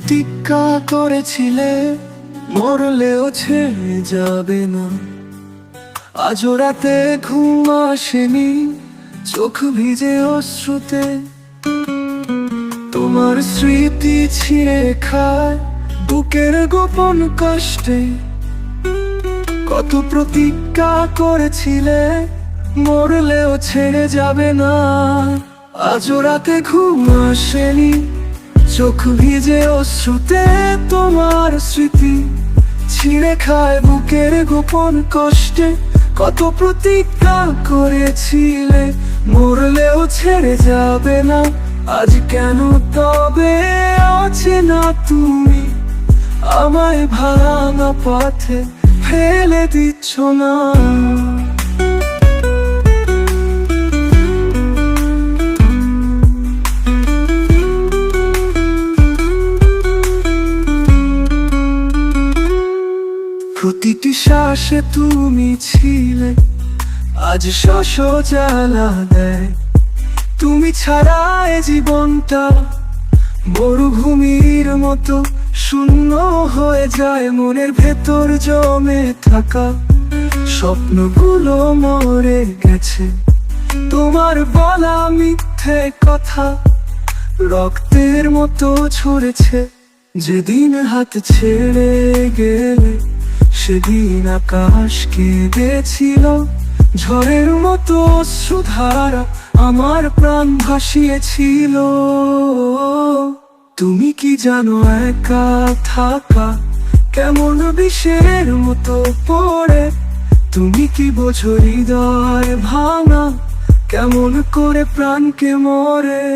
প্রতিজ্ঞা করেছিলে মরলেও ছেড়ে যাবে না। আজও রাতে ঘুম আসেনি, চোখ ভিজে অশ্রুতে। তোমার স্মৃতি ছিঁড়ে খায় বুকের গোপন কষ্টে। কত প্রতিজ্ঞা করেছিলে মরলেও ছেড়ে যাবে না। আজও রাতে ঘুম আসেনি, চোখ ভিজে অশ্রুতে। তোমার স্মৃতি ছিঁড়ে খায় বুকের গোপন কষ্টে। কত প্রতিজ্ঞা করেছিলে মরলেও ছেড়ে যাবে না। আজ কেন তবে আছে না তুমি, আমায় ভাঙা পথে ফেলে দিচ্ছ না। প্রতিটি শ্বাসে তুমি ছিলে, আজ শ্বাস জ্বালা দেয়। তুমি ছাড়া এ জীবনটা মরুভূমির মতো শূন্য হয়ে যায়। মনের ভেতর জমে থাকা স্বপ্নগুলো মরে গেছে। তোমার বলা মিথ্যে কথা রক্তের মতো ঝরেছে। যেদিন হাত ছেড়ে গেলে সেদিন আকাশ কেঁদেছিল। ঝড়ের মতো অশ্রুধারা আমার প্রাণ ভাসিয়েছিল। তুমি কি জানো একা থাকা কেমন বিষের মতো পড়ে? তুমি কি বোঝো হৃদয় ভাঙা কেমন করে প্রাণকে মরে?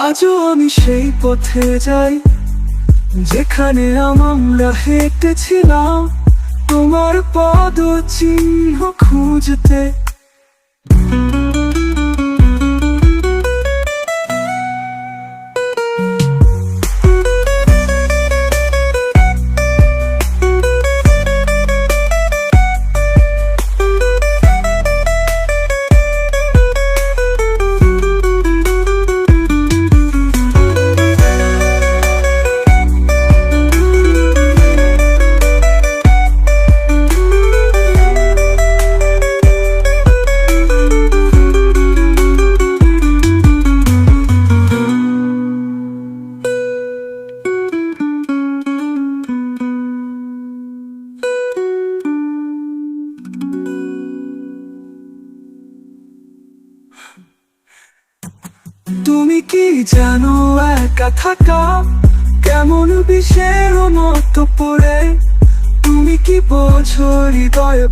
আজও আমি সেই পথে যাই যেখানে আমরা হেঁটেছিলাম, তোমার পদচিহ্ন খুঁজতে। তুমি কি জানো একা থাকা কেমন বিষের মতো পড়ে? তুমি কি বোঝো হৃদয়